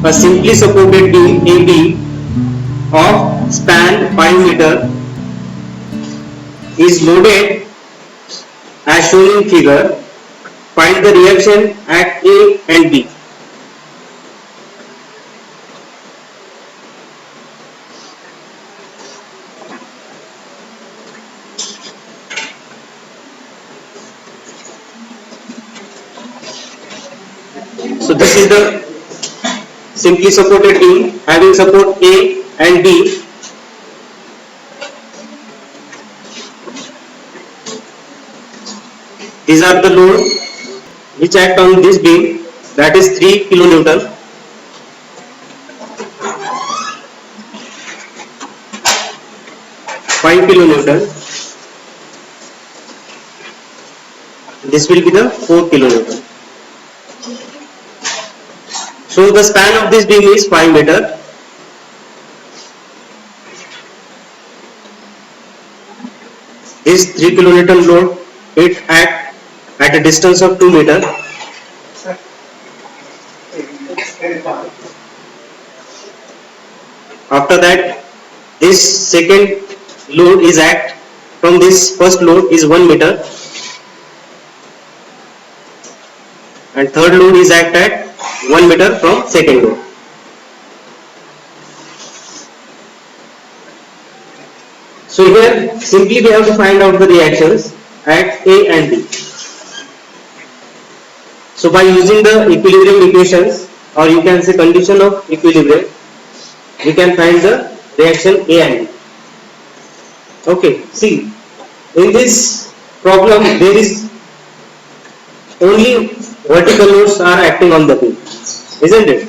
a simply supported beam AB of span 5 meter is loaded as shown in figure. Find the reaction at A and B. So this is the simply supported beam having support A and B. These are the load which act on this beam, that is 3 kilonewton. This will be the 4 kilonewton. So the span of this beam is 5 meter. This 3 kilonewton load, it acts at a distance of 2 meter. After that, this second load is act from this first load is 1 meter, and third load is act at 1 meter from second load. So here simply we have to find out the reactions at A and B. So by using the equilibrium equations, or you can say condition of equilibrium, we can find the reaction A and B. Okay, see, in this problem there is only vertical loads are acting on the beam, isn't it?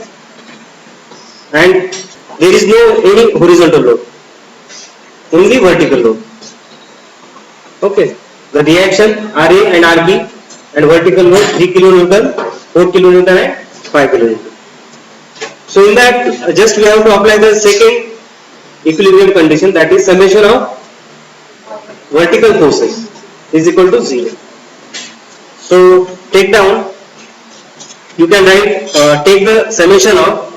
And there is no any horizontal load, only vertical load. Okay, the reaction RA and RB and vertical load 3 kilonewton, 4 kilonewton and 5 kilonewton. So in that just we have to apply the second equilibrium condition, that is summation of vertical forces is equal to 0. So take down, you can write take the summation of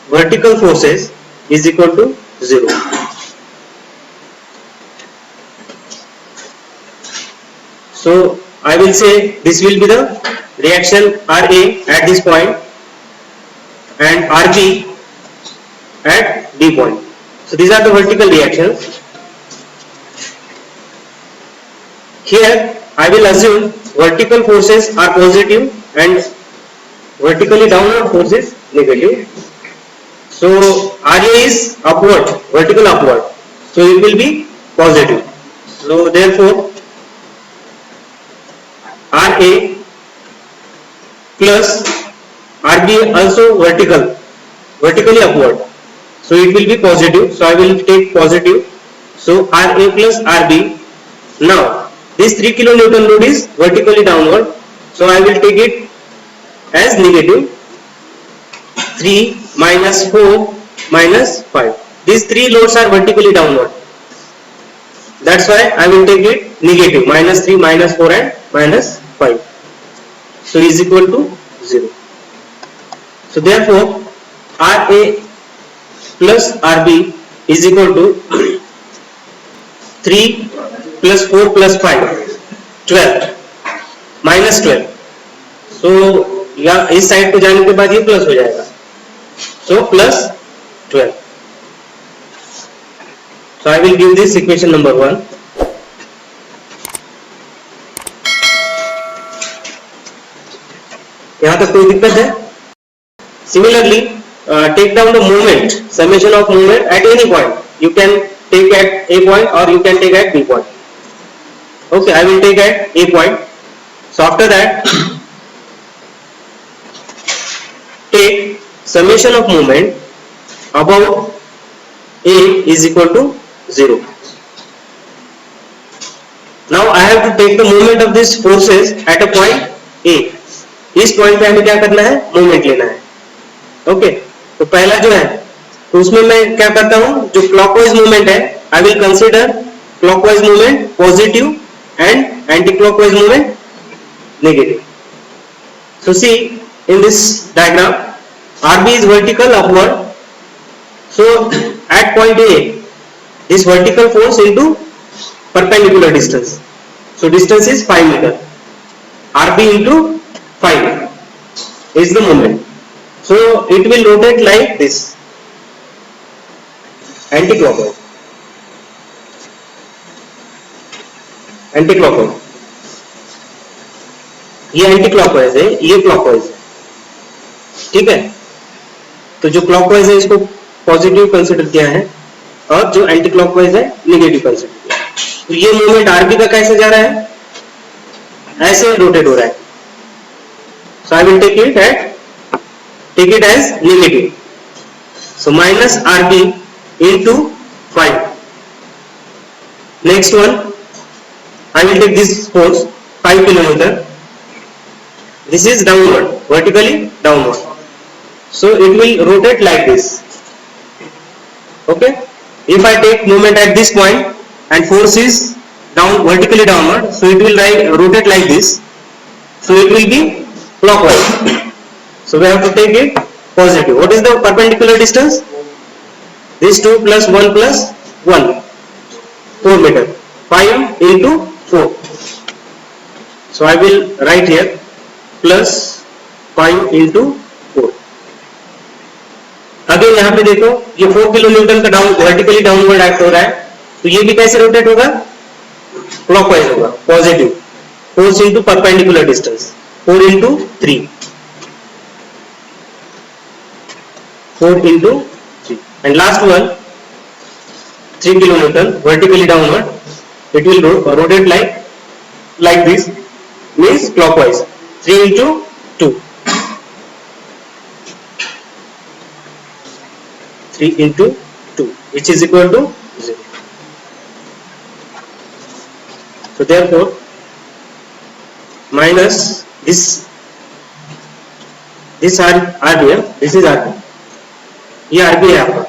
vertical forces is equal to 0. So I will say this will be the reaction RA at this point and RB at B point. So these are the vertical reactions. Here I will assume vertical forces are positive and vertically downward forces negative. So RA is upward, vertical upward, so it will be positive. So therefore RA plus RB also vertically upward, so it will be positive. So I will take positive. So RA plus RB. Now this 3 kilonewton load is vertically downward, so I will take it as negative. 3 minus 4 minus 5. These three loads are vertically downward. That's why I will take it negative, minus 3, minus 4 and minus 5. So is equal to 0. So therefore RA plus RB is equal to 3 plus 4 plus 5, 12, minus 12. So या इस side पे जाने के बाद ये plus हो जाएगा, so plus 12. So I will give this equation number 1. यहाँ तक कोई दिक्कत है? Similarly, take down the moment, summation of moment at any point. You can take at A point or you can take at B point. Okay, I will take at A point. So after that, take summation of moment above A is equal to 0. Now I have to take the moment of these forces at a point A. इस point पे हमें क्या करना है? Moment लेना है. Okay, तो पहला जो है तो उसमें मैं क्या करता हूं, जो क्लॉकवाइज मूवमेंट है I will consider clockwise movement positive and anti clockwise movement negative. So see in this diagram, RB is vertical upward. So at point A, this vertical force into perpendicular distance. So distance is 5 meter. RB into 5 is the moment. So it will rotate like this, anti-clockwise. Anti-clockwise, ये anti clockwise है, ये clockwise है, ठीक है। तो जो clockwise है इसको पॉजिटिव कंसीडर किया है और जो एंटी क्लॉकवाइज है नेगेटिव कंसीडर किया है। तो ये मूवमेंट आरबी का कैसे जा रहा है, ऐसे रोटेट हो रहा है। So I will take it as negative. So minus R B into 5। Next one, I will take this force 5 kilometer. This is downward, vertically downward. So it will rotate like this. Okay. If I take moment at this point and force is down, vertically downward, so it will rotate like this. So it will be clockwise. So we have to take it positive. What is the perpendicular distance? This 2 plus 1 plus 1, 4 meter. 5 into 4. So I will write here plus 5 into 4. Again यहाँ पे देखो ये 4 kilo Newton का vertically downward act हो रहा है, तो ये भी कैसे रोटेट होगा, क्लॉकवाइज होगा, positive. Force into perpendicular distance, 4 into 3, 4 into 3, and last one 3 kilo Newton vertically downward. It will rotate like this, means clockwise. 3 into 2, 3 into 2, which is equal to 0. So therefore minus this RB, this is RB, ये RB है आपका,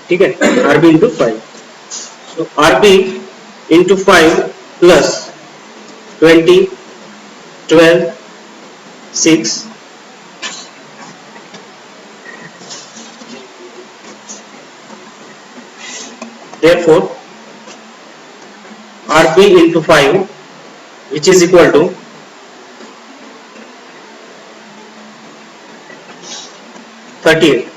ठीक है, RB into 5. So RB into 5 plus 20, 12, 6, therefore RB into 5, which is equal to 38.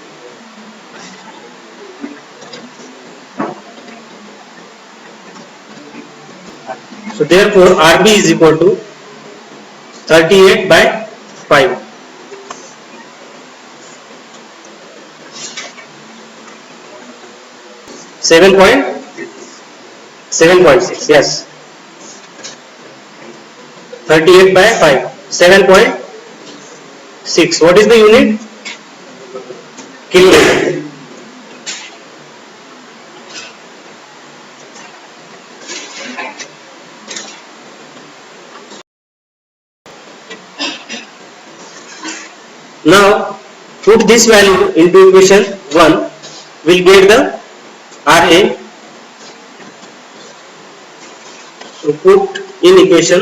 So therefore RB is equal to 38 by 5. Seven point 7.6, yes. 38 by 5, 7.6. What is the unit? Kilometer. Now put this value into equation 1, we'll get the RA. So put in equation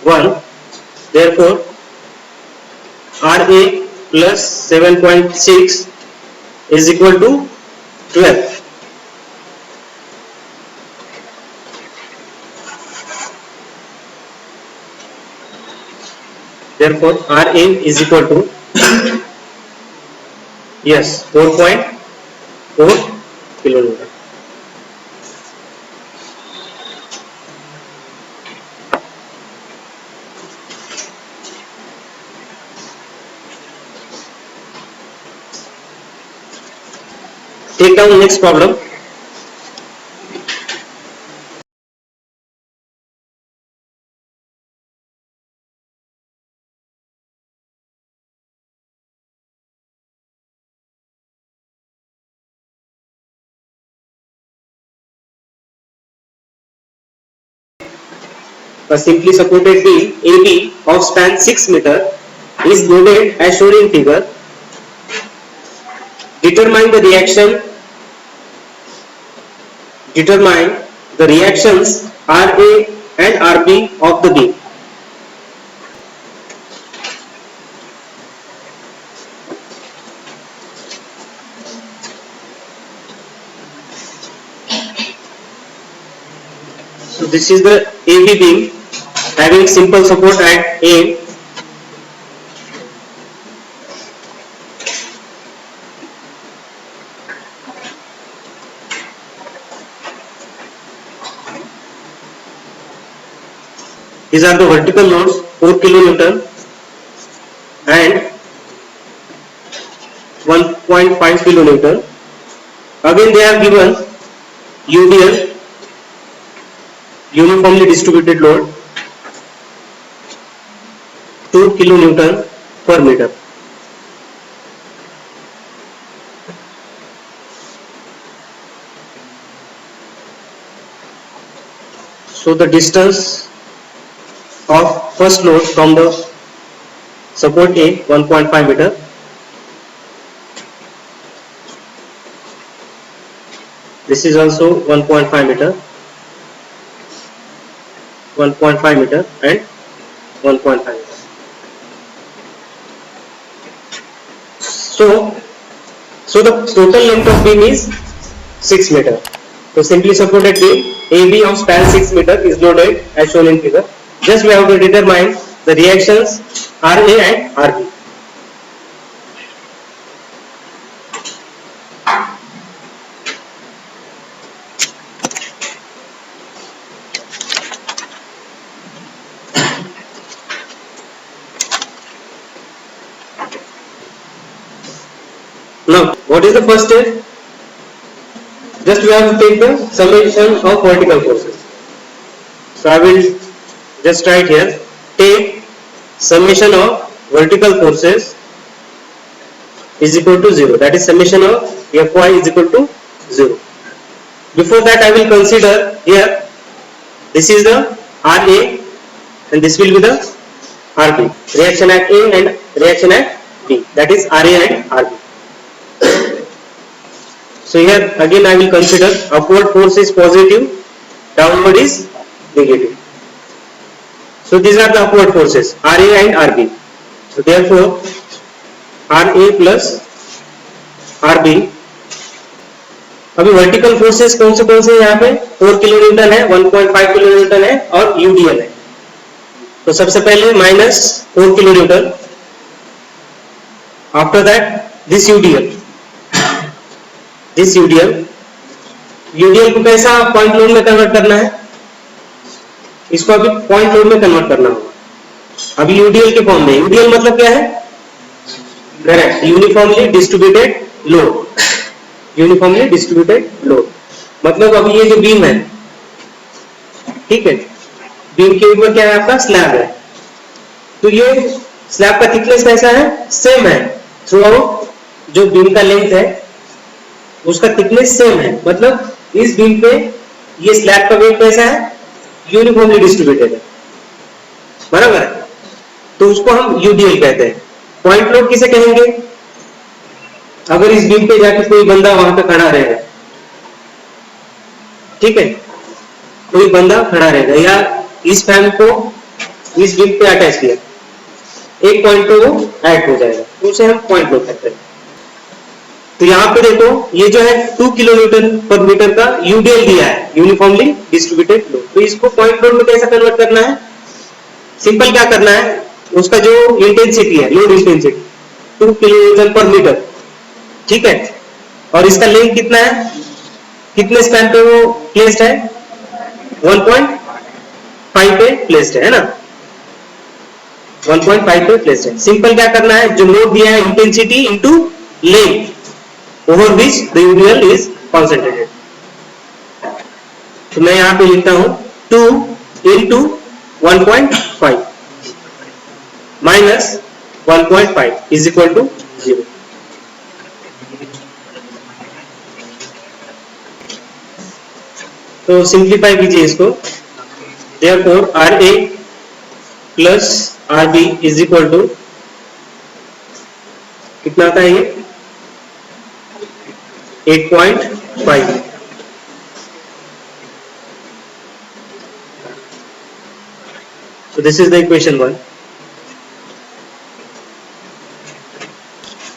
1, therefore RA plus 7.6 is equal to 12. Therefore RA is equal to, yes, 4.4 kilonewton. Take down next problem. A simply supported beam AB of span 6 meter is loaded as shown in figure. Determine the reactions RA and RB of the beam. So this is the AB beam having simple support at A. These are the vertical loads 4 kilonewton and 1.5 kilonewton. Again they have given UDL, uniformly distributed load, 2 kilonewton per meter. So the distance of first load from the support A, 1.5 meter, this is also 1.5 meter, 1.5 meter and 1.5 meter. So the total length of beam is 6 meter. So simply supported beam AB of span 6 meter is loaded as shown in figure. Just we have to determine the reactions RA and RB. Now, what is the first step? Just we have to take the summation of vertical forces. So I will just write here, take summation of vertical forces is equal to 0. That is summation of Fy is equal to 0. Before that I will consider here, this is the RA and this will be the RB. Reaction at A and reaction at B. That is RA and RB. So here again I will consider upward force is positive, downward is negative. So these are the upward forces RA and RB. So therefore RA plus RB. अभी vertical forces कौन से यहाँ पे 4 kilonewton है, 1.5 kilonewton है और UDL है. तो सबसे पहले minus 4 kilonewton, after that this UDL. This UDL को कैसा पॉइंट लोड में कन्वर्ट करना है, इसको अभी पॉइंट लोड में कन्वर्ट करना होगा. अभी यूडीएल के फॉर्म में, यूडीएल मतलब क्या है, correct, uniformly distributed load. Uniformly distributed load मतलब अभी ये जो बीम है, ठीक है, बीम के ऊपर क्या है आपका स्लैब है. तो ये स्लैब का थिकनेस कैसा है, सेम है थ्रू आउट. जो बीम का लेंथ है उसका थिकनेस सेम है, मतलब इस बीम पे ये स्लैब का वेट कैसा है, यूनिफॉर्मली डिस्ट्रीब्यूटेड है, बराबर है. तो उसको हम यूडीएल कहते हैं. पॉइंट लोड किसे कहेंगे, अगर इस बीम पे जाके कोई बंदा वहां पे खड़ा रहेगा, ठीक है, कोई बंदा खड़ा रहेगा या इस फैन को इस बीम पे अटैच किया, एक पॉइंट पे वो ऐड हो जाएगा, तो उसे हम पॉइंट लोड कहते हैं. तो यहाँ पे देखो ये जो है 2 किलोन्यूटन पर मीटर का यूडीएल दिया है, यूनिफॉर्मली डिस्ट्रीब्यूटेड लोड. तो इसको पॉइंट लोड में कैसा कन्वर्ट करना है, सिंपल क्या करना है, उसका जो इंटेंसिटी है, लोड इंटेंसिटी 2 किलोन्यूटन पर मीटर, ठीक है, और इसका लेंथ कितना है, कितने स्पैन पे वो प्लेस्ड है, 1.5 पे प्लेस्ड है ना, 1.5 पे प्लेस्ड है. सिंपल क्या करना है, जो लोड दिया है intensity into length over which the UDL is concentrated. तो मैं यहां पे लिखता हूं 2 into 1.5 minus 1.5 is equal to 0. तो सिंप्लीफाई कीजिए इसको. therefore RA plus RB is equal to कितना आता है, ये 8.5. So this is the equation 1.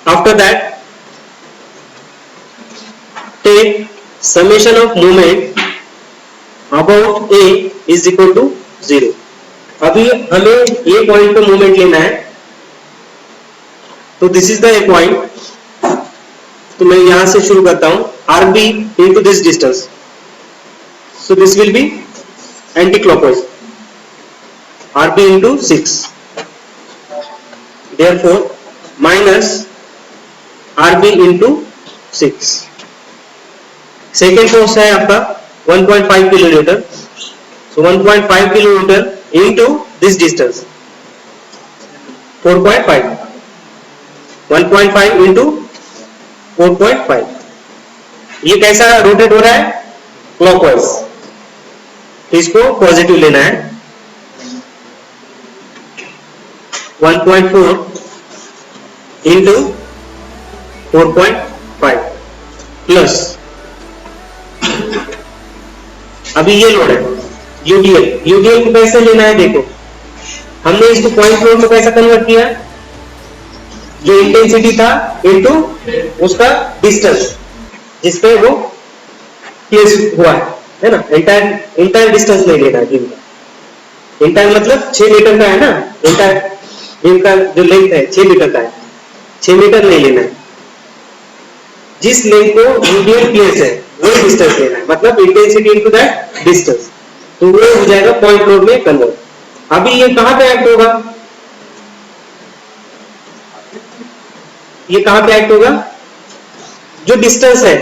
After that, take summation of moment about A is equal to 0. अभी हमें A पॉइंट पे मोमेंट लेना है, तो this is the A point. तो मैं यहां से शुरू करता हूं, RB into this distance. So this will be anti-clockwise. RB into 6. Therefore minus RB into 6. Second force है आपका 1.5 kilometre. So 1.5 kilometre into this distance 4.5. 1.5 into 4.5. ये कैसा रोटेट हो रहा है? क्लॉकवाइज. तो इसको पॉजिटिव लेना है. 1.4 into 4.5 प्लस, अभी ये लोड है यूडीएल. यूडीएल को कैसे लेना है? देखो, हमने इसको पॉइंट लोड में कैसा कन्वर्ट किया? जो इंटेंसिटी था इनटू उसका डिस्टेंस जिसपे वो प्लेस हुआ है ना. इंटायर डिस्टेंस नहीं लेना है बीम का. इंटायर मतलब 6 मीटर का है ना. इंटायर बीम का जो लेंथ है 6 मीटर का है. 6 मीटर नहीं लेना है. जिस लेंथ को यूडीएल प्लेस है वो डिस्टेंस लेना है, मतलब इंटेंसिटी इनटू दैट डिस्टेंस. तो वो हो जाएगा पॉइंट लोड में कन्वर्ट. अभी ये कहां पे एक्ट होगा? ये कहां पे एक्ट होगा? जो डिस्टेंस है,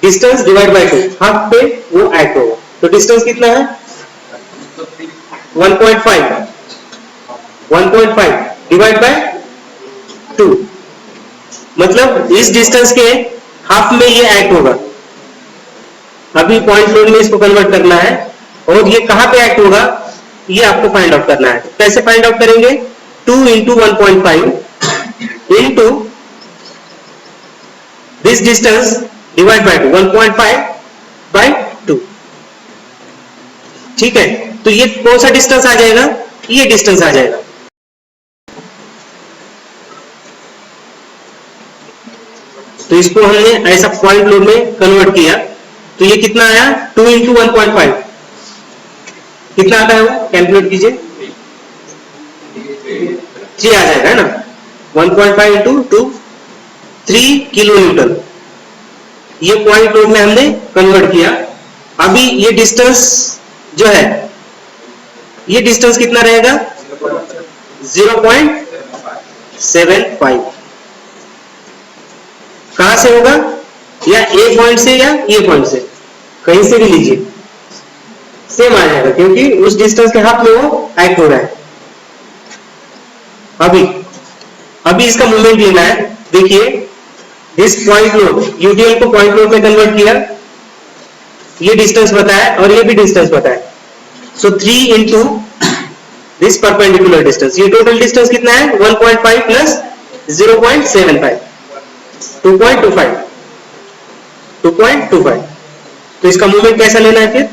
डिस्टेंस डिवाइड बाय 2, हाफ पे वो एक्ट होगा. तो डिस्टेंस कितना है? 1.5. 1.5 डिवाइड बाय 2, मतलब इस डिस्टेंस के हाफ में ये एक्ट होगा. अभी पॉइंट लोड में इसको कन्वर्ट करना है, और ये कहां पे एक्ट होगा ये आपको फाइंड आउट करना है. कैसे फाइंड आउट करेंगे? 2 into 1.5 into this distance divide by 2. 1.5 by 2. ठीक है. तो ये कौन सा डिस्टेंस आ जाएगा? ये डिस्टेंस आ जाएगा. तो इसको हमने ऐसा पॉइंट लोड में कन्वर्ट किया. तो ये कितना आया? 2 into 1.5 कितना आता है वो? कैलकुलेट कीजिए. 3 आ जाएगा है ना. 1.5 into 2 3 किलो न्यूटन. ये पॉइंट लोड में हमने कन्वर्ट किया. अभी ये डिस्टेंस जो है, ये डिस्टेंस कितना रहेगा? 0.75. कहां से होगा? या ए पॉइंट से या ये पॉइंट से, कहीं से भी लीजिए, सेम आ जाएगा, क्योंकि उस डिस्टेंस के हाफ में वो एक्ट हो रहा है. अभी इसका मूवमेंट लेना है. देखिए, दिस पॉइंट लोड, यूडीएल को पॉइंट लोड में कन्वर्ट किया. ये डिस्टेंस बताया और ये भी डिस्टेंस बताया. सो 3 into दिस परपेंडिकुलर डिस्टेंस. ये टोटल डिस्टेंस कितना है? 1.5 प्लस 0.75, 2.25. 2.25. तो इसका मूवमेंट कैसा लेना है फिर?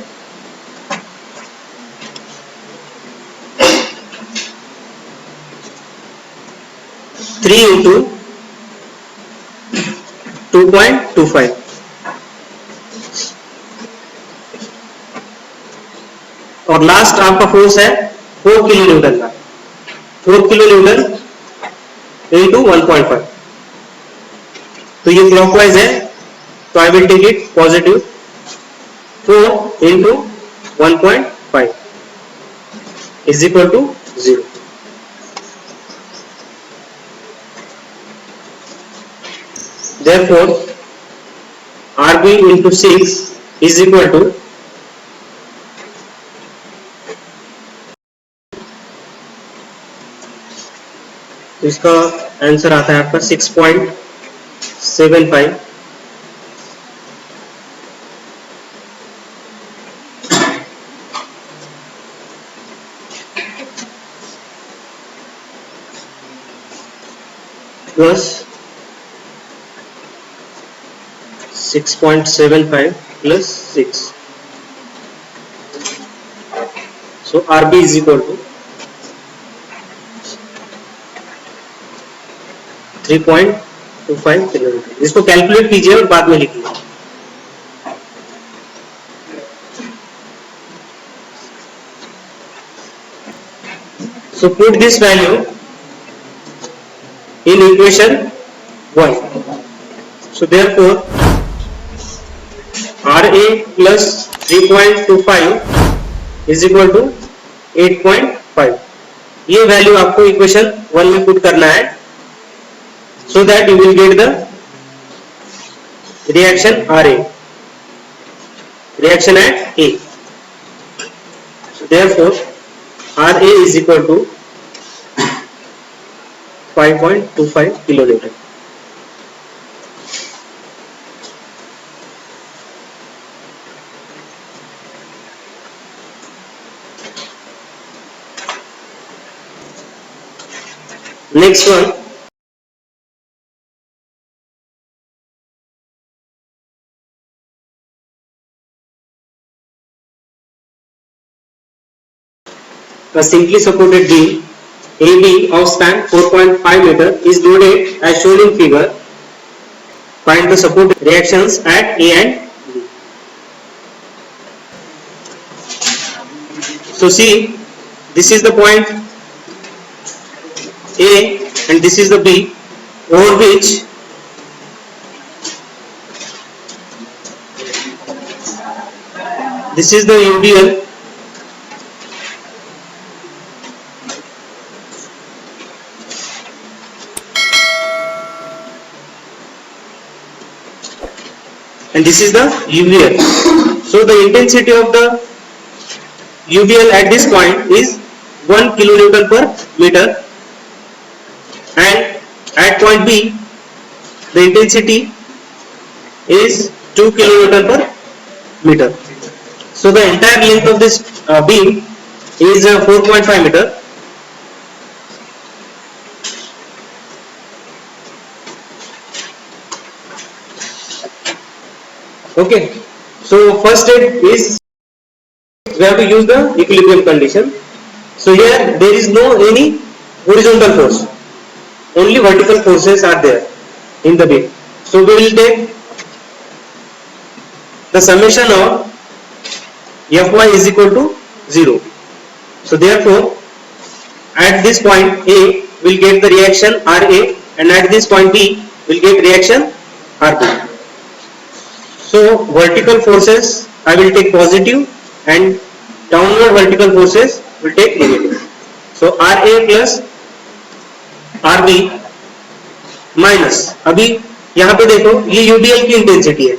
Three into 2.25. और लास्ट आपका फोर्स है 4 किलो न्यूटन का. 4 किलो न्यूटन इंटू 1.5. तो ये क्लॉकवाइज है, तो I will take it positive. 4 into 1.5 is equal to 0. Therefore, RB into 6 is equal to इसका आंसर आता है आपका 6.75 plus 6.75 plus 6. So RB is equal to 3.25 kilometre. इसको कैलकुलेट कीजिए और बाद में लिखिए। So put this value in equation 1. So therefore RA plus 3.25 is equal to 8.5. ये वैल्यू आपको इक्वेशन 1 में पुट करना है, so that you will get the reaction RA, reaction at A. So therefore RA is equal to 5.25 kilonewton. Next one, a simply supported beam AB of span 4.5 meter is loaded as shown in figure. Find the support reactions at A and B. So see, this is the point A and this is the B, over which this is the UDL and this is the UVL. So the intensity of the UVL at this point is 1 kilonewton per meter, and at point B the intensity is 2 kilonewton per meter. So the entire length of this beam is 4.5 meter. Okay, so first step is we have to use the equilibrium condition. So here there is no any horizontal force, only vertical forces are there in the beam. So we will take the summation of Fy is equal to 0. So therefore at this point A will get the reaction Ra, and at this point B will get reaction Rb. So vertical forces I will take positive and downward vertical forces will take negative. So Ra plus Rb minus, अभी यहाँ पे देखो ये UDL की intensity है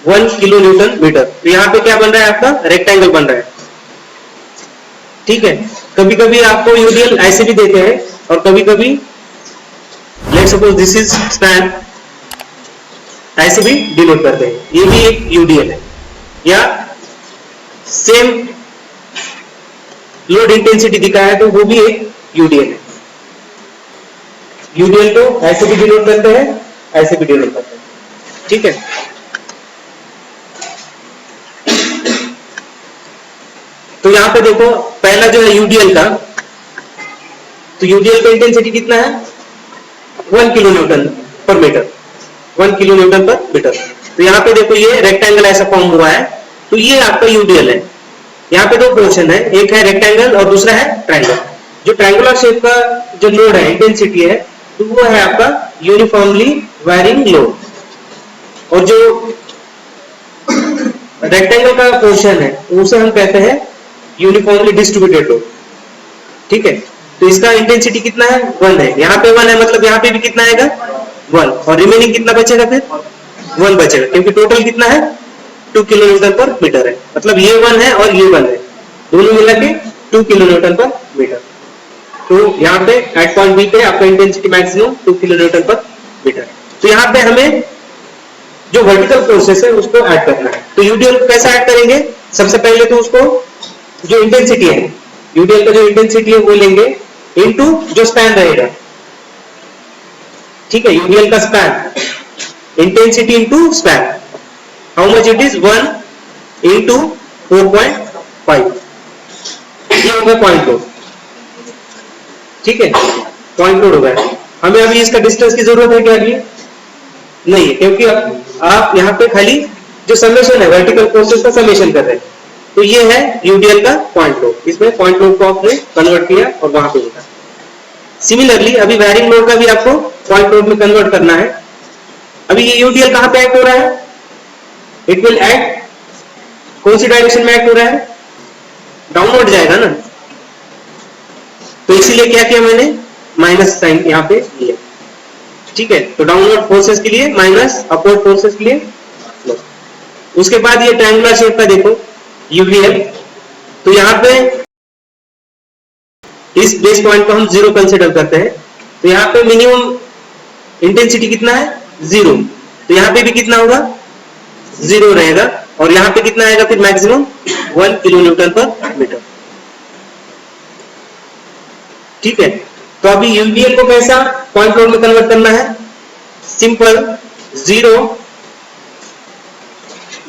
1 kilo Newton metre, तो यहाँ पे क्या बन रहा है आपका रेक्टेंगल बन रहा है, ठीक है। कभी कभी आपको UDL ऐसे भी देते हैं और कभी कभी let's suppose this is span, ऐसे भी डिनोट करते हैं, ये भी एक UDL है, या सेम लोड इंटेंसिटी दिखाया है तो वो भी एक UDL है। UDL को ऐसे भी डिनोट करते हैं, ऐसे भी डिनोट करते हैं, ठीक है। तो यहां पे देखो पहला जो है UDL का, तो UDL का इंटेंसिटी कितना है 1 किलो न्यूटन पर मीटर, 1 किलो न्यूटन पर मीटर। तो यहाँ पे देखो ये रेक्टेंगल ऐसा फॉर्म हुआ है, तो ये आपका UDL है। यहाँ पे दो पोर्शन है, एक है रेक्टेंगल और दूसरा है ट्रायंगल। जो ट्रायंगुलर शेप का जो लोड है इंटेंसिटी है, तो वो है आपका यूनिफॉर्मली वेरिंग लोड, और जो रेक्टेंगल का पोर्शन है उसे हम कहते हैं यूनिफॉर्मली डिस्ट्रीब्यूटेड लोड, ठीक है। तो इसका इंटेंसिटी कितना है 1 है, यहाँ पे 1 है, मतलब यहाँ पे भी कितना आएगा 1, और रिमेनिंग कितना बचेगा फिर 1 बचेगा, क्योंकि टोटल कितना है 2 किलो न्यूटन पर मीटर है, मतलब ये 1 है और ये 1 है, दोनों मिला के 2 किलो न्यूटन पर मीटर। तो यहाँ पे एट पॉइंट बी पे आपका इंटेंसिटी मैक्सिमम 2 किलो न्यूटन पर मीटर। तो यहाँ पे हमें जो वर्टिकल फोर्सेस है उसको ऐड करना है। तो यूडीएल को कैसे ऐड करेंगे, सबसे पहले तो उसको जो इंटेंसिटी है, यूडीएल का जो इंटेंसिटी है वो लेंगे इनटू जो स्पैन रहेगा, ठीक है। यूडीएल का span intensity into span, how much it is 1 into 4.5, ये होगा पॉइंट लोड, ठीक है, पॉइंट लोड होगा। हमें अभी इसका डिस्टेंस की जरूरत है क्या अभी? नहीं है, क्योंकि आप यहाँ पे खाली जो समेशन है वर्टिकल फोर्सेस का समेशन कर रहे हैं। तो ये है यूडीएल का पॉइंट लोड, इसमें पॉइंट लोड को आपने कन्वर्ट किया और वहां पे लिखा। सिमिलरली अभी वैरिंग लोड का भी आपको पॉइंट लोड में कन्वर्ट करना है। अभी ये यूडीएल कहां पे एक्ट हो रहा है? इट विल एक्ट, कौन सी डायरेक्शन में एक्ट हो रहा है? डाउनवर्ड जाएगा ना, तो इसीलिए क्या किया मैंने, माइनस साइन यहाँ पे लिया। ठीक है, तो डाउनवर्ड फोर्सेस के लिए माइनस, अपवर्ड फोर्सेस के लिए प्लस। उसके बाद ये ट्रायंगुलर शेप का देखो यूवीएल, तो यहाँ पे इस बेस पॉइंट को हम 0 कंसिडर करते हैं, तो यहाँ पे मिनिमम इंटेंसिटी कितना है? 0। तो यहाँ पे भी कितना होगा? 0 रहेगा, और यहाँ पे कितना आएगा फिर मैक्सिमम? 1 किलो न्यूटन पर मीटर। ठीक है, तो अभी यूवीएल को कैसा पॉइंट लोड में कन्वर्ट करना है? Simple, 0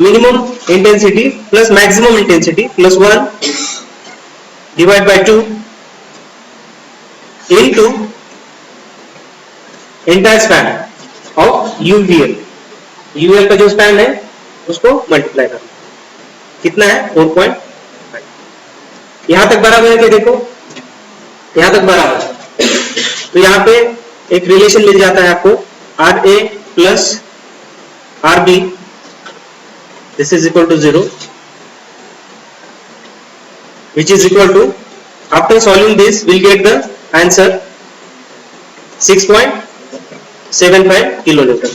minimum intensity plus maximum intensity plus 1 divide by 2 into entire span of UVL। UVL का जो स्पैन है उसको मल्टीप्लाई करना, कितना है? 4.5। यहां तक बराबर है क्या? देखो यहां तक बराबर है, तो यहां पे एक रिलेशन मिल जाता है आपको, RA plus RB this is equal to 0, which is equal to, after solving this we'll get the answer 6.75 kilonewton.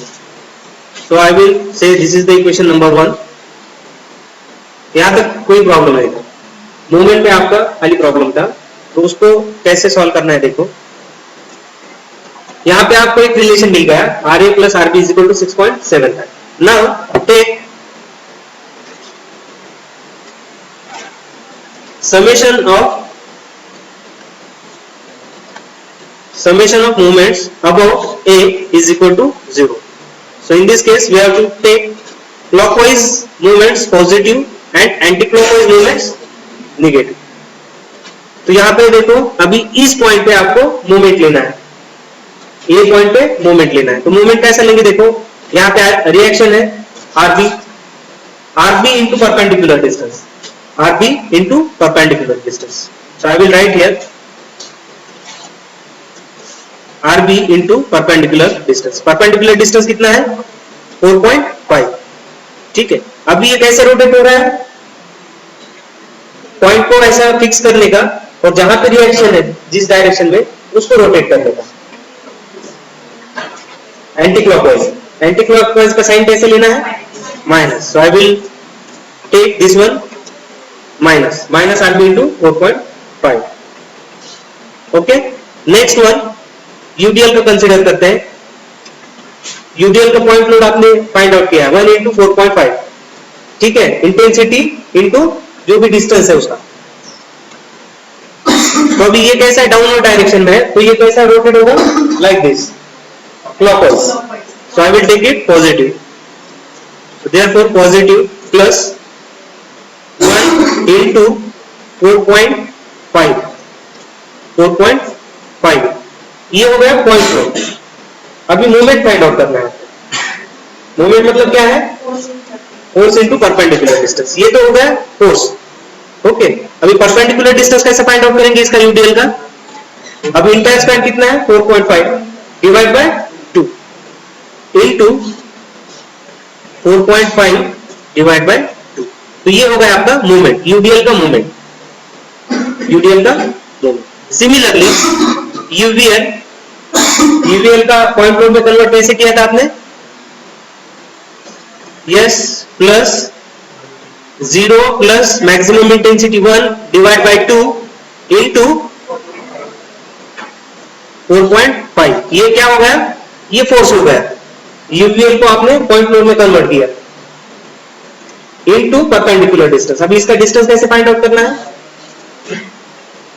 So I will say this is the equation number 1। यहां तक कोई प्रॉब्लम नहीं था, मूवमेंट में आपका खाली प्रॉब्लम था, तो उसको कैसे सॉल्व करना है देखो। यहां पे आपको एक रिलेशन मिल गया, RA plus RB is equal to 6.75। Now take summation of movements above A is equal to 0. So in this case we have to take clockwise movements positive and anti-clockwise movements negative। तो यहाँ पे देखो अभी इस point पे आपको movement लेना है, ये पॉइंट पे मूवमेंट लेना है। तो मूवमेंट कैसा लेंगे देखो, यहाँ पे रिएक्शन है RB into perpendicular distance, RB into perpendicular distance। So I will write here RB into perpendicular distance। perpendicular distance कितना है? 4.5। ठीक है, अभी ये कैसे रोटेट हो रहा है? पॉइंट को ऐसा फिक्स करने का, और जहां पे रिएक्शन है जिस डायरेक्शन में, उसको रोटेट करने का एंटी क्लॉकवाइज। एंटी क्लॉकवाइज का साइन कैसे लेना है? Minus. So I will take this one minus, minus RB into 4.5। Okay, next one UDL को कंसीडर करते हैं। यूडीएल का पॉइंट लोड आपने फाइंड आउट किया है 1 into 4.5। ठीक है, इंटेंसिटी इंटू जो भी डिस्टेंस है उसका। तो अभी ये कैसा है? डाउनवर्ड डायरेक्शन में है, तो ये कैसा रोटेट होगा? Like this, clockwise. So I will take it positive, so therefore positive plus 1 into 4.5, 4.5 ये हो गया पॉइंट लोड। अभी मूवमेंट फाइंड आउट करना है। मूवमेंट मतलब क्या है? Force into perpendicular distance. ये तो हो गया फोर्स। ओके, अभी परपेंडिकुलर डिस्टेंस कैसे फाइंड आउट करेंगे इसका यूडीएल का? अभी इंटायर स्पैन कितना है? 4.5 divide by 2 into 4.5 divide by 2। तो ये हो गया आपका मूवमेंट, यूडीएल का मूवमेंट, यूडीएल का मूवमेंट। सिमिलरली यूवीएल का पॉइंट लोड में कन्वर्ट कैसे किया था आपने? Yes, plus 0 plus maximum intensity 1 divide by 2 into 4.5। ये क्या हो गया? ये फोर्स हो गया। यूवीएल को आपने पॉइंट लोड में कन्वर्ट किया इनटू परपेंडिकुलर डिस्टेंस। अभी इसका डिस्टेंस कैसे फाइंड आउट करना है?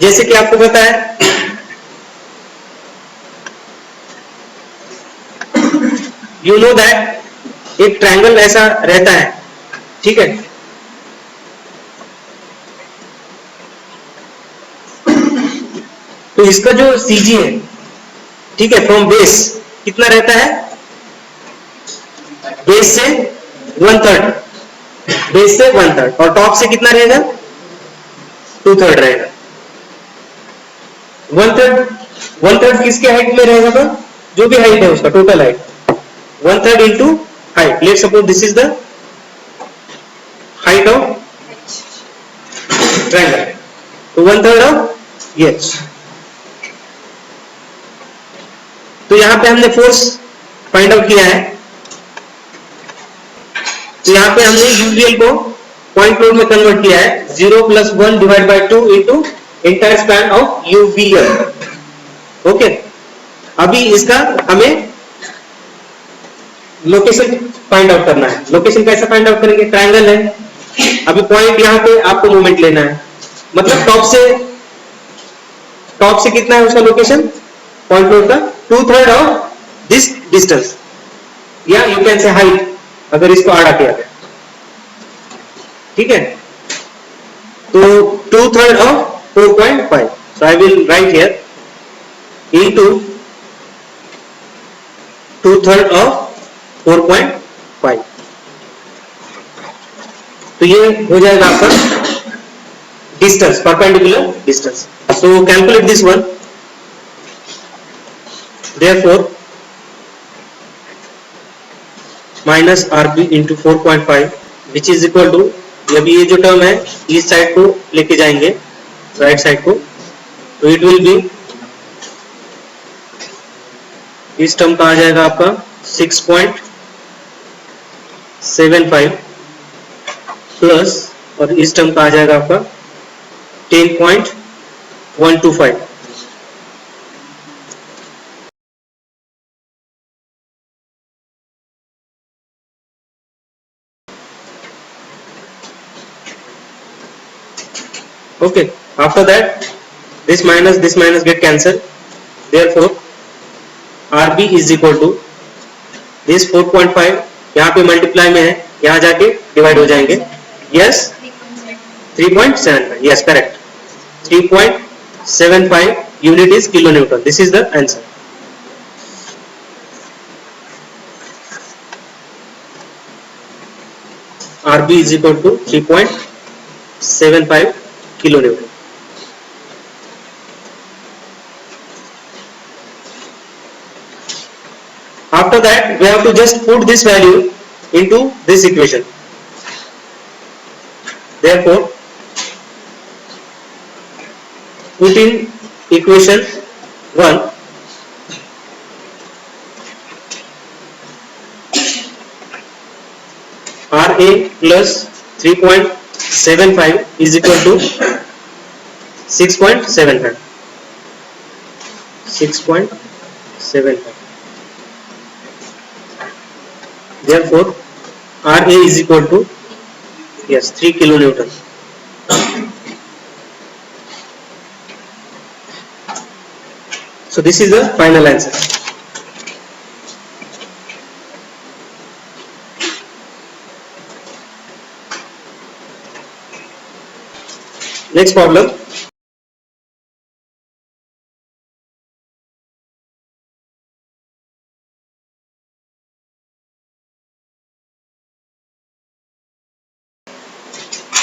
जैसे कि आपको पता है यू नो दैट एक ट्रायंगल ऐसा रहता है, ठीक है, तो इसका जो सीजी है ठीक है, फ्रॉम बेस कितना रहता है, बेस से 1/3, बेस से 1/3, और टॉप से कितना रहेगा, 2/3 रहेगा। 1/3 किसके हाइट में रहेगा, तो जो भी हाइट है उसका total height, 1/3 into height, let suppose this is the height of triangle, तो 1/3 ऑफ एच। तो यहां पे हमने फोर्स फाइंड आउट किया है, तो यहां पे हमने यूवीएल को पॉइंट लोड में कन्वर्ट किया है, 0 + 1 divide by 2 into entire span of UVL. Okay, अभी इसका हमें लोकेशन फाइंड आउट करना है। लोकेशन कैसे फाइंड आउट करेंगे, ट्रायंगल है, अभी पॉइंट यहां पे आपको मूवमेंट लेना है, मतलब टॉप से कितना है उसका लोकेशन, पॉइंट लोड का 2/3 ऑफ दिस डिस्टेंस, या यू कैन से हाइट, अगर इसको आड़ा किया जाए, ठीक है। तो 2/3 of 4.5, so I will write here into 2/3 of 4.5, तो ये हो जाएगा आपका distance, perpendicular distance. So calculate this one, therefore minus RB into 4.5 which is equal to, अभी ये जो टर्म है इस साइड को लेके जाएंगे, राइट साइड को, तो इट विल बी, इस टर्म का आ जाएगा आपका 6.75 प्लस, और इस टर्म का आ जाएगा आपका 10.125। Okay, after that this minus get cancelled, therefore RB is equal to this 4.5, यहाँ पे मल्टीप्लाई में है, यहाँ जाके डिवाइड हो जाएंगे, yes 3.75, yes correct, 3.75 unit is kilonewton, this is the answer. RB is equal to 3.75 kilonewton. After that we have to just put this value into this equation, therefore put in equation 1, RA plus 3.75 is equal to 6.75, 6.75, therefore RA is equal to, yes, 3 kilonewton. So this is the final answer. Next problem.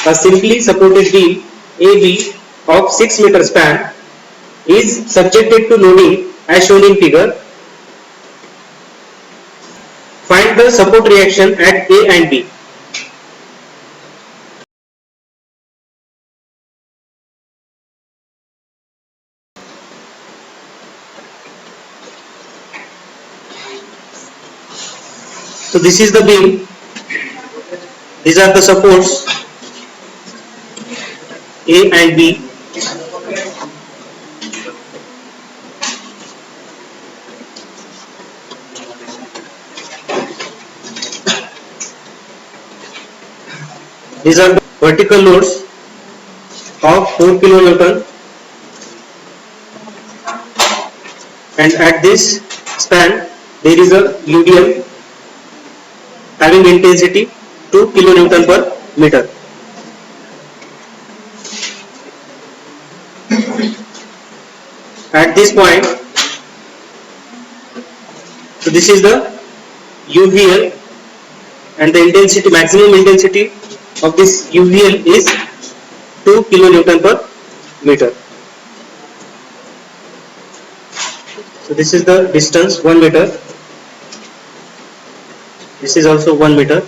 A simply supported beam AB of 6 meter span is subjected to loading as shown in figure. Find the support reaction at A and B. So this is the beam, these are the supports A and B. These are the vertical loads of 4 kilonewton, and at this span there is a UDL having intensity 2 kilonewton per meter. At this point So this is the UVL, and the intensity, maximum intensity of this UVL is 2 kilonewton per meter. So this is the distance, 1 meter. This is also 1 meter.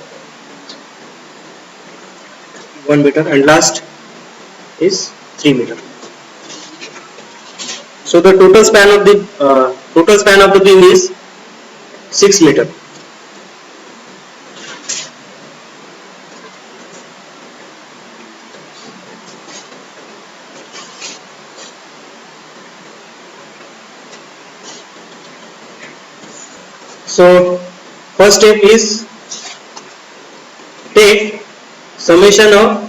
1 meter, and last is 3 meter. So the total span of the beam is 6 meter. So first step is take summation of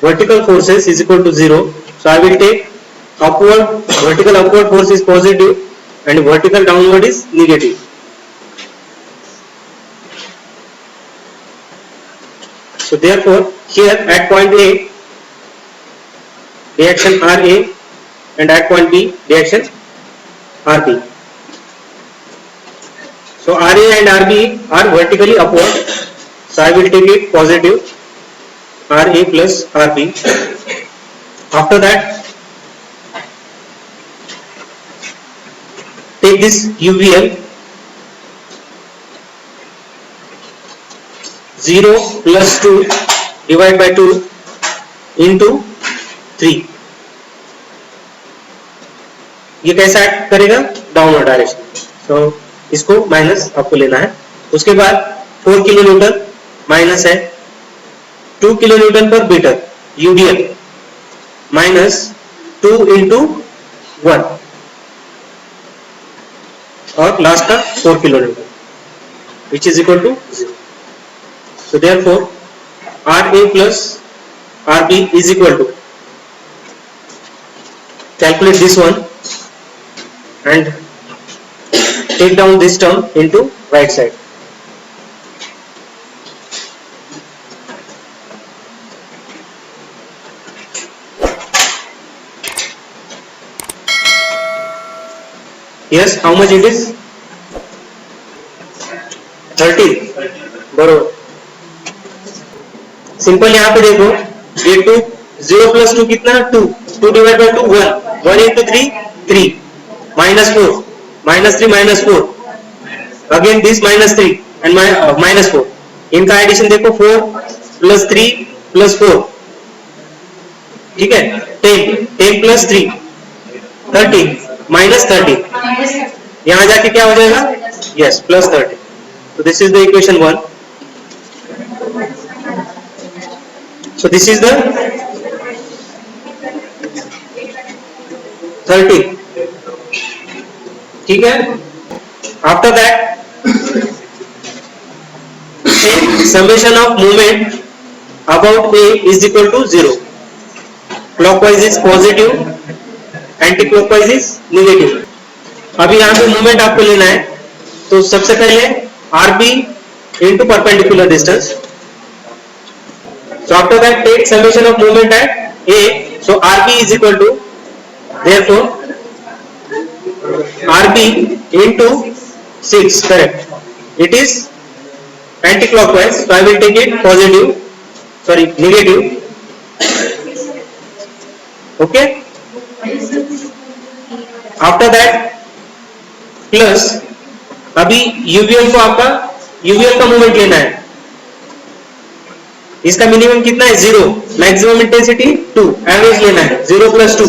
vertical forces is equal to 0. So I will take vertical upward force is positive and vertical downward is negative. So therefore here at point A reaction RA, and at point B reaction RB. So RA and RB are vertically upward, so I will take it positive, RA plus RB. After that take this UVL, 0 plus 2 divided by 2 into 3. ये कैसा act करेगा? Downward direction. सो इसको minus आपको लेना है. उसके बाद 4 kilo Newton minus है 2 किलो न्यूटन पर मीटर यूडीएल माइनस 2 इंटू 1 और लास्ट का 4 kilo newton which is equal to 0. So therefore RA plus RB is equal to, calculate this one and take down this term into right side. Yes, how much it is? 30. बरोबर. Simple यहाँ पे देखो, ये 2 0 plus 2 कितना? 2 divided by 2 1 into 3 3 minus 4 minus 3 minus 4 again this minus 3 and minus 4. इनका addition देखो 4 plus 3 plus 4, ठीक है, 10 plus 3 13 minus 13. यहाँ जाके क्या हो जाएगा? Yes, plus 13. So this is the equation 1. So this is the 30. ठीक है. After that take summation of moment about A is equal to 0. Clockwise is positive, anti-clockwise is negative. अभी यहाँ पे मोमेंट आपको लेना है, तो सबसे पहले RB into perpendicular distance. So after that take summation of moment at A. So RB is equal to, therefore RB into 6, correct. It is anti-clockwise, so I will take it positive, sorry, negative. Okay. After that plus अभी UVL को आपका UVL का movement लेना है. इसका minimum कितना है? 0. Maximum intensity 2. Average लेना है 0 plus 2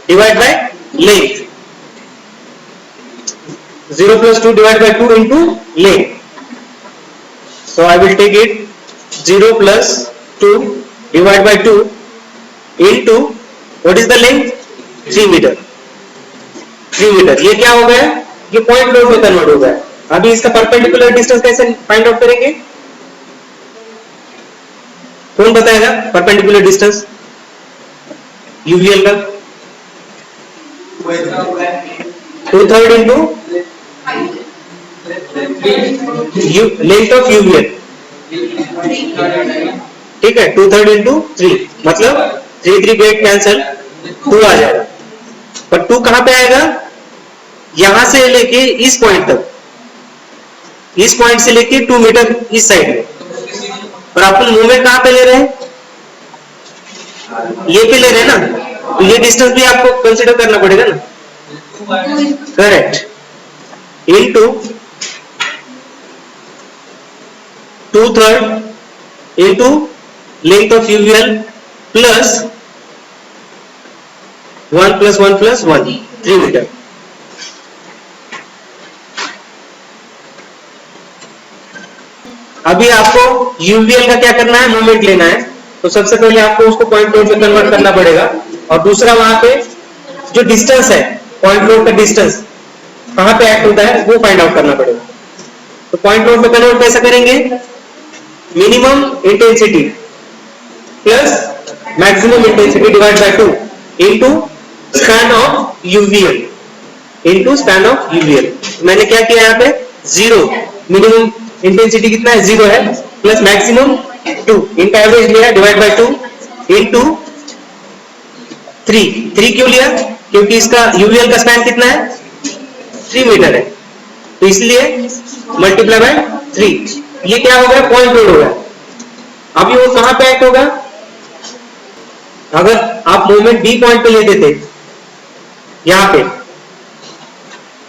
divide by length. 0 plus 2 divided by 2 into length. So I will take it 0 plus 2 divided by 2 into what is the length? 3 meter. 3 metre. ये क्या हो गया? ये पॉइंट लोड में कन्वर्ट हो गया. अभी इसका परपेंडिकुलर डिस्टेंस कैसे फाइंड आउट करेंगे? कौन बताएगा परपेंडिकुलर डिस्टेंस यूवीएल का? 2/3 इंटू लेंथ ऑफ यूवीएल, ठीक है. 2/3 इंटू 3 मतलब 3 3 गेट कैंसल, 2 आ जाएगा. पर 2 कहां पे आएगा? यहां से लेके इस पॉइंट तक, इस पॉइंट से लेके 2 मीटर इस साइड में, और अपन मूवमेंट कहां पे ले रहे हैं, ये पे ले रहे हैं ना, तो ये डिस्टेंस भी आपको कंसीडर करना पड़ेगा ना, correct, into 2/3 into length of UVL plus 1 + 1 + 1 3 metre. अभी आपको यूवीएल का क्या करना है, मोमेंट लेना है, तो सबसे पहले आपको उसको पॉइंट लोड में कन्वर्ट करना पड़ेगा, और दूसरा वहां पे जो डिस्टेंस है, पॉइंट लोड का डिस्टेंस कहां पे एक्ट होता है वो फाइंड आउट करना पड़ेगा। तो पॉइंट लोड में कन्वर्ट कैसे करेंगे, minimum intensity plus maximum intensity divide by 2 into span of UVL, into span of UVL. मैंने क्या किया यहाँ पे, 0, मिनिमम इंटेंसिटी कितना है, 0 है, प्लस मैक्सिमम 2, इनका एवरेज लिया डिवाइड बाय 2 इनटू 3 क्यों लिया, क्योंकि इसका यूवीएल का स्पैन कितना है, 3 मीटर है, तो इसलिए मल्टीप्लाई बाय 3। ये क्या होगा, पॉइंट लोड होगा। अभी वो कहां पे एक्ट होगा, अगर आप मूवमेंट बी पॉइंट पे लेते थे यहां पे,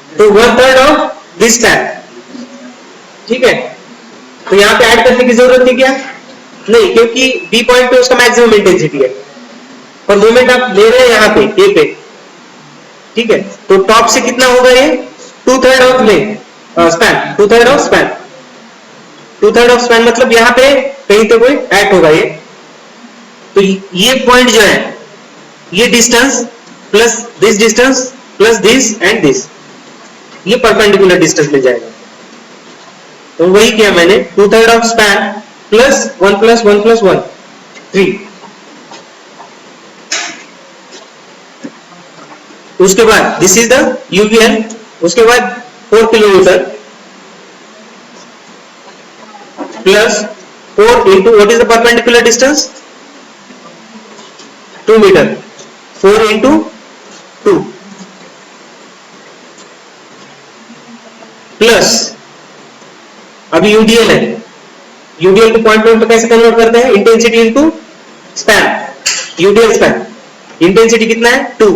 तो 1/3 ऑफ दिस स्पैन, ठीक है, तो यहां पे ऐड करने की जरूरत थी क्या, नहीं, क्योंकि बी पॉइंट पे उसका मैक्सिमम इंटेंसिटी है, और मूवमेंट आप ले रहे हैं यहां पे ए पे, ठीक है, तो टॉप से कितना होगा ये, 2/3 of span, 2/3 of span, 2/3 of span मतलब यहां पे कहीं तो कोई एक्ट होगा ये, तो ये पॉइंट जो है, ये distance plus this distance plus this and this, ये परपेंडिकुलर डिस्टेंस मिल जाएगा। तो वही किया मैंने, 2/3 ऑफ स्पैन प्लस 1 + 1 + 1 3। उसके बाद दिस इज द यूवीएल, उसके बाद 4 kilometre plus 4 into what is the perpendicular distance, 2 metre, 4 into 2 plus, अभी यूडीएल है, यूडीएल को पॉइंट लोड पे कैसे कन्वर्ट करते हैं, intensity into span, UDL span, intensity कितना है, 2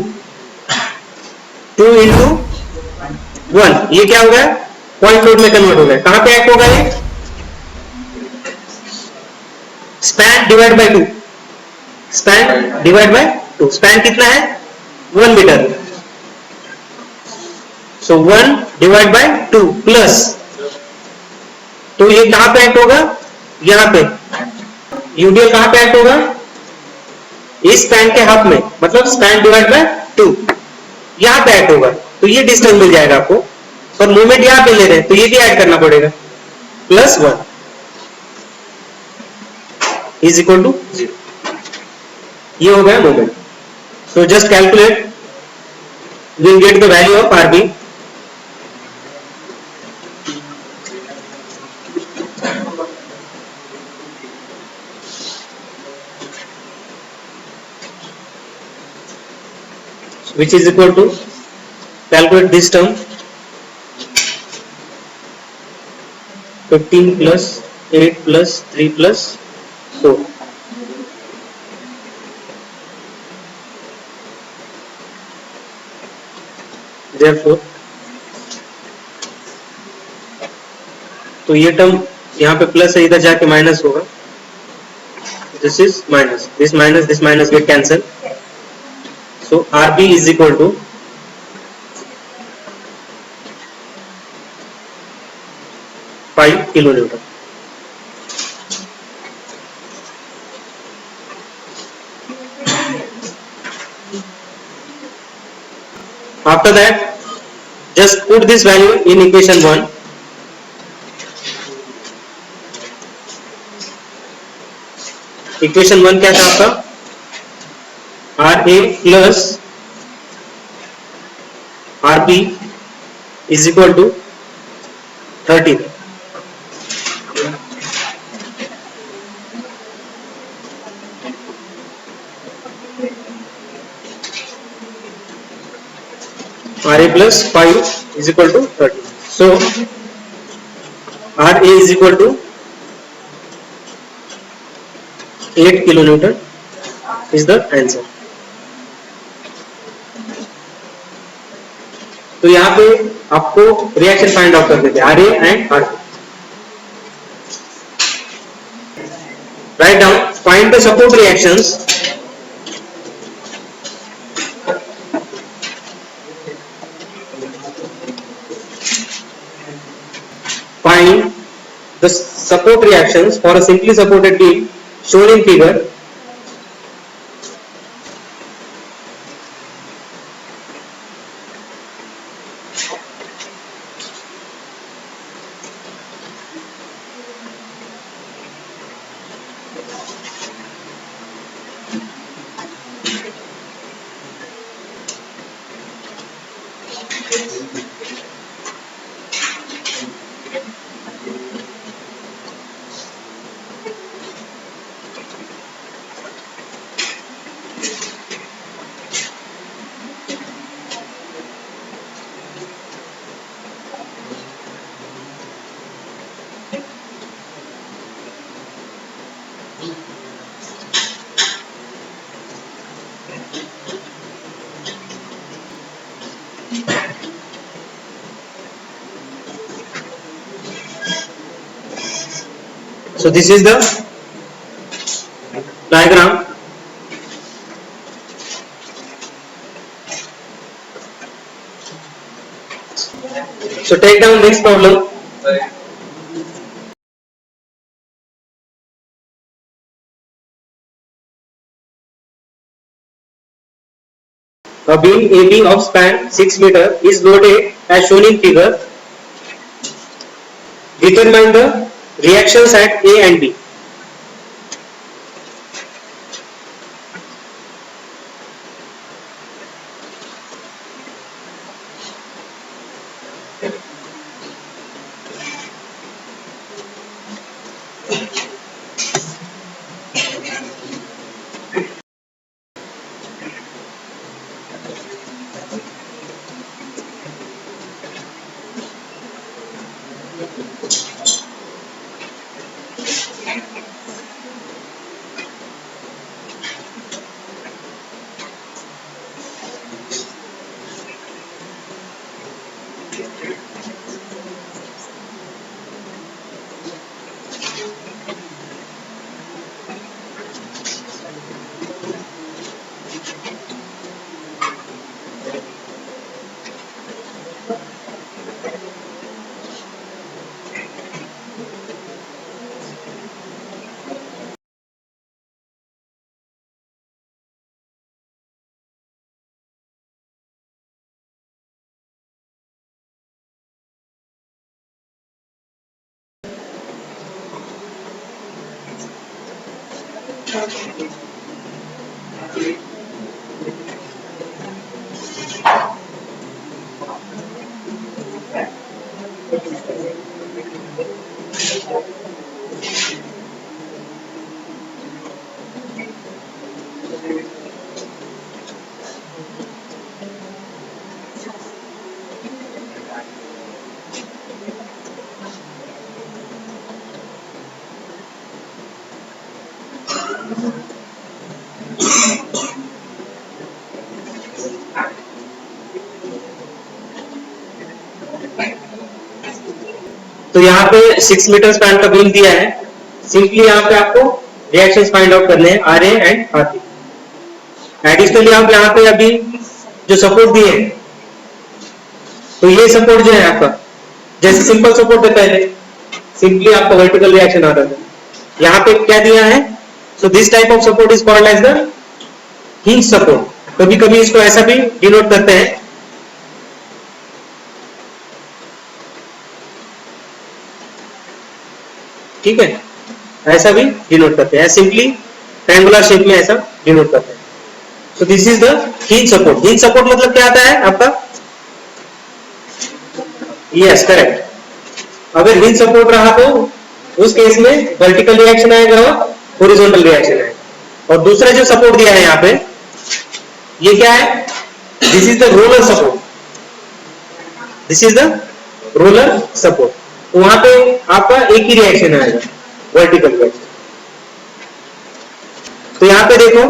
इंटू 1, ये क्या होगा, पॉइंट लोड में कन्वर्ट हो गया, कहां पे एक्ट होगा ये, span divide by 2, span divide by 2, span कितना है, 1 metre, so 1 divide by 2 plus, तो ये कहां पे एक्ट होगा, यहां पे, यूडीएल कहां पे एक्ट होगा, इस स्पैन के हाफ में, मतलब स्पैन डिवाइड बाय 2, यहां पे एक्ट होगा, तो ये डिस्टेंस मिल जाएगा आपको, पर मूवमेंट यहां पे ले रहे हैं तो ये भी ऐड करना पड़ेगा, +1 इज इक्वल टू 0, ये हो गया movement. So just calculate, will get the value of RB, which is equal to, calculate this term, 15 plus 8 plus 3 plus 4, therefore तो ये टर्म यहाँ पे प्लस है, इधर जाके माइनस होगा, this is minus, this minus get cancel, so RB is equal to 5 kilonewton. After that, just put this value in equation 1. Equation 1 क्या था आपका, RA plus RB is equal to 13. RA plus 5 is equal to 30. So RA is equal to 8 kilonewton is the answer. तो यहाँ पे आपको reaction find out करने थे RA and RB. Write down, find the support reactions find the support reactions for a simply supported beam shown in figure. So this is the diagram. So take down next problem. A beam AB of span 6 meter is loaded as shown in figure. Determine the reactions at A and B. तो यहाँ पे 6 metre span का beam दिया है. Simply यहाँ पे आपको reactions find out करने हैं RA एंड RB. एडिशनली आप यहाँ पे अभी जो सपोर्ट दिए हैं, तो ये सपोर्ट जो है आपका, जैसे सिंपल सपोर्ट है पहले, सिंपली आपका वर्टिकल रिएक्शन आ रहा है. यहाँ पे क्या दिया है? So this type of support is called as the hinge support. कभी कभी इसको ऐसा भी डिनोट करते हैं, ठीक है, ऐसा भी डिनोट करते हैं. सिंपली ट्रायंगुलर शेप में ऐसा डिनोट करते हैं. So this is the hinge support. Hinge support मतलब क्या आता है आपका? Yes, correct. अगर हिंज सपोर्ट रहा तो उस केस में वर्टिकल रिएक्शन आएगा और हॉरिजॉन्टल रिएक्शन आएगा. और दूसरा जो सपोर्ट दिया है यहाँ पे, ये क्या है? This is the roller support. This is the roller support. तो वहां पे आपका एक ही रिएक्शन आएगा, वर्टिकल रिएक्शन। तो यहाँ पे देखो,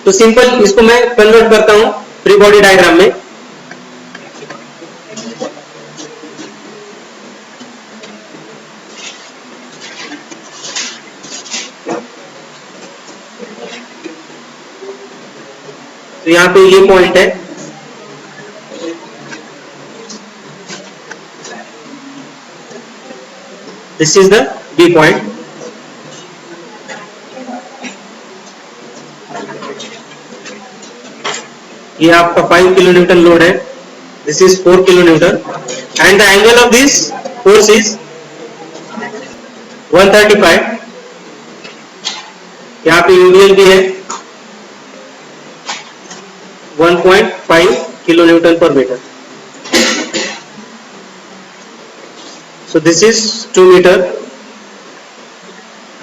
तो सिंपल इसको मैं कन्वर्ट करता हूं फ्री बॉडी डायग्राम में। तो यहाँ पे ये पॉइंट है, this is the B point. ये आपका 5 किलो न्यूटन लोड है, this is 4 kilo newton and the angle of this force is 135। यहाँ पे यूडीएल भी है 1.5 किलो न्यूटन पर metre. So this is 2 meter,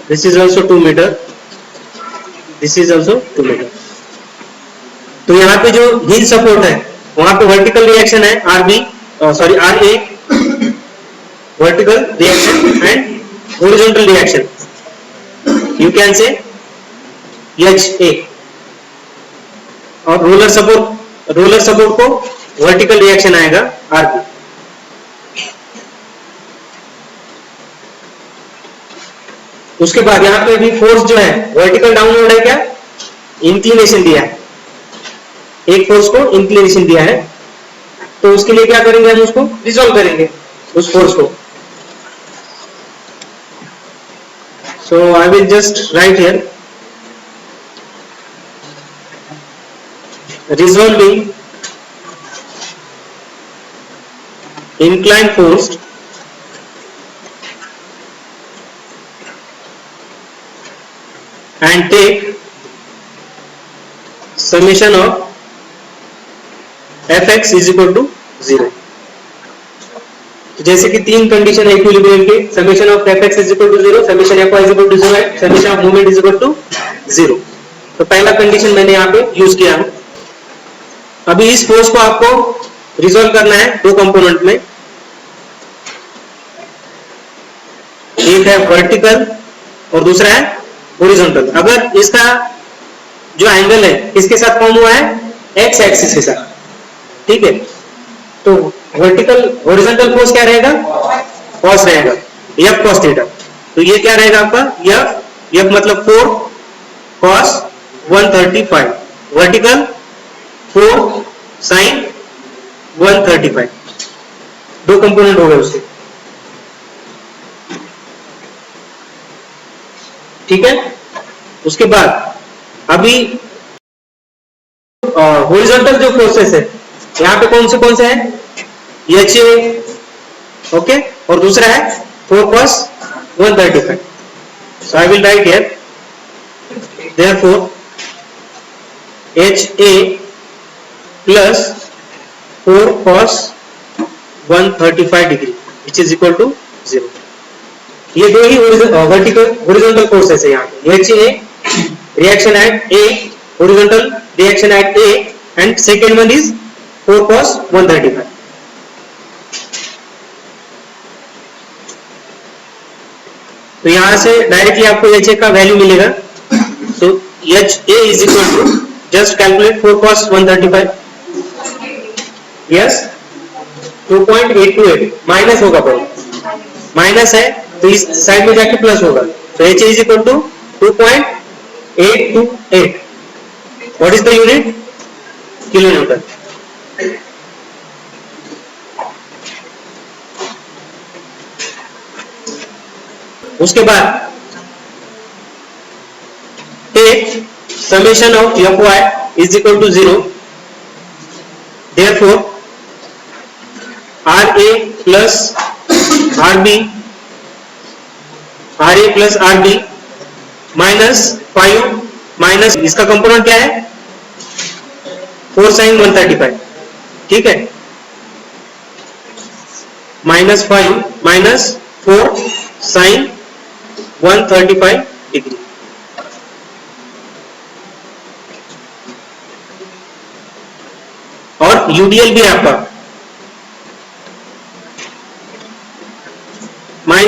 this is also 2 meter, this is also 2 meter। तो यहाँ पे जो हिल सपोर्ट है वहां पे वर्टिकल रिएक्शन है RB, sorry RA, vertical reaction and horizontal reaction, you can से HA। और रोलर सपोर्ट को वर्टिकल रिएक्शन आएगा RB। उसके बाद यहाँ पे भी फोर्स जो है वर्टिकल डाउनवर्ड है, क्या इंक्लिनेशन दिया है, एक फोर्स को इंक्लिनेशन दिया है। तो उसके लिए क्या करेंगे, हम उसको रिजॉल्व करेंगे उस फोर्स को। So I will just write here, resolving inclined force and take summation of fx is equal to 0। तो जैसे कि तीन कंडीशन है इक्विलिब्रियम के, summation of fx is equal to 0, summation fy is equal to 0 है, summation of movement is equal to 0। तो पहला condition मैंने यहाँ पे यूज किया हूं। अभी इस फोर्स को आपको रिजॉल्व करना है दो कंपोनेंट में, एक है वर्टिकल और दूसरा है हॉरिजॉन्टल। अगर इसका जो एंगल है किसके साथ फॉर्म हुआ है, एक्स एक्सिस के साथ, ठीक है। तो वर्टिकल हॉरिजॉन्टल फोर्स क्या रहेगा, कॉस रहेगा, एफ कॉस थीटा। तो ये क्या रहेगा आपका, एफ मतलब 4 कॉस 135, वर्टिकल 4 साइन 135, दो कंपोनेंट हो गए उसके, ठीक है। उसके बाद अभी हॉरिजॉन्टल जो फोर्सेस है यहाँ पे कौन से हैं, एच ओके, और दूसरा है 4 cos 135। So I will write here, therefore HA plus 4 cos 135 degree which is equal to 0। ये दो ही वर्टिकल हॉरिजॉन्टल फोर्सेस है यहाँ पे, HA reaction at A, horizontal reaction at A, and second one is 4 cos 135। तो यहां से directly आपको HA का वैल्यू मिलेगा। तो HA is equal to, just calculate 4 cos 135, yes 2.828, minus होगा पर माइनस है तो इस साइड में जाके प्लस होगा। तो HA is equal to 2.828, what is the unit, kilo newton. उसके बाद take summation of Fy is equal to 0, therefore RA plus RB, RA plus RB minus 5 minus इसका कंपोनेंट क्या है 4 साइन 135, ठीक है, माइनस 5 माइनस 4 साइन 135 डिग्री। और UDL भी आपका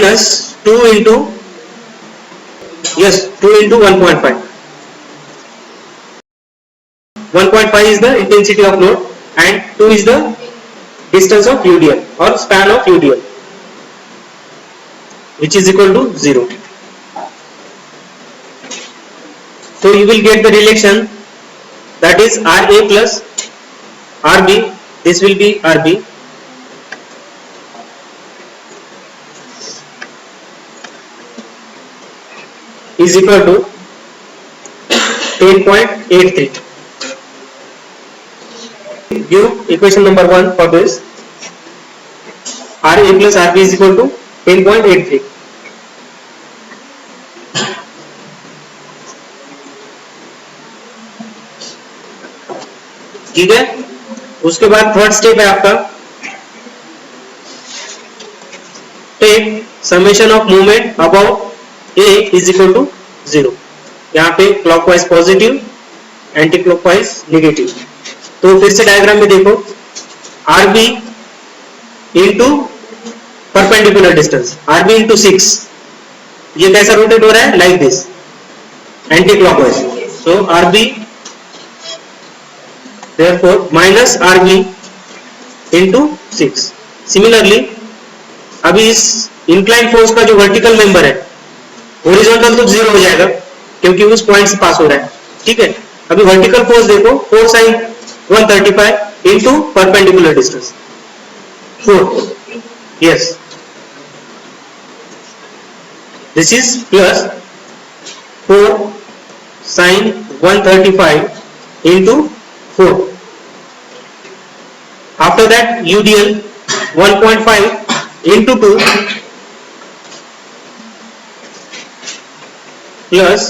minus 2 into, yes, 2 into 1.5. 1.5 is the intensity of load and 2 is the distance of UDL or span of UDL, which is equal to 0. So you will get the relation, that is RA plus RB. This will be RB is equal to 10.83. Give equation number 1 for this. RA plus RB is equal to 10.83. ठीक है, उसके बाद third step है आपका, take summation of movement about A is equal to 0. यहाँ पे clockwise positive, anti clockwise negative. तो फिर से डायग्राम में देखो, RB into perpendicular distance, RB into 6, ये कैसा रोटेट हो रहा है, like this, anti clockwise. So RB therefore minus RB into 6. Similarly अभी इस इंक्लाइन फोर्स का जो वर्टिकल मेंबर है, हॉरिजॉन्टल तो 0 हो जाएगा क्योंकि उस पॉइंट से पास हो रहा है. ठीक है, अभी वर्टिकल फोर्स देखो, 4 sin 135 into perpendicular distance 4. Yes, this is plus 4 sin 135 into 4. After that UDL 1.5 into 2 plus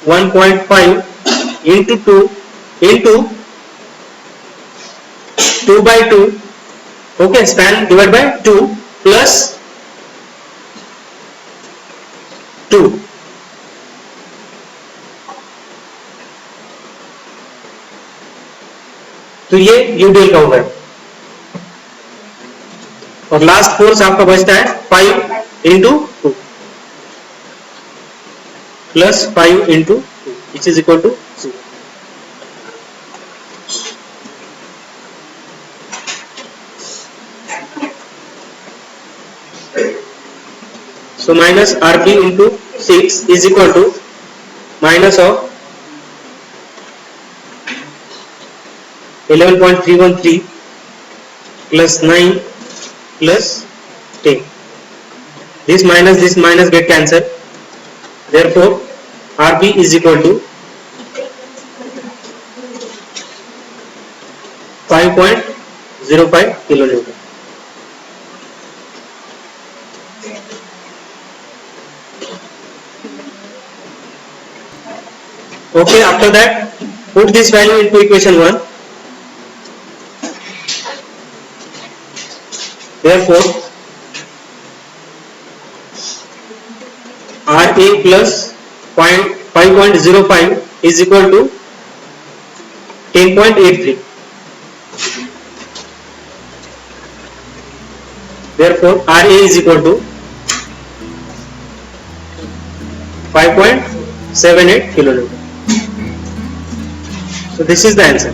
1.5 into 2 into 2 by 2, okay, span divided by 2 plus 2. तो ये UDL का होगा. और लास्ट फोर्स आपका बचता है 5 into 2 plus 5 into 2, which is equal to 0. So minus RB into 6 is equal to minus of 11.313 plus 9 plus 10. This minus get cancelled. Therefore RB is equal to 5.05 kilonewton. Okay, after that put this value into equation 1. Therefore RA plus 5.05 is equal to 10.83. Therefore RA is equal to 5.78 kilonewton. So this is the answer.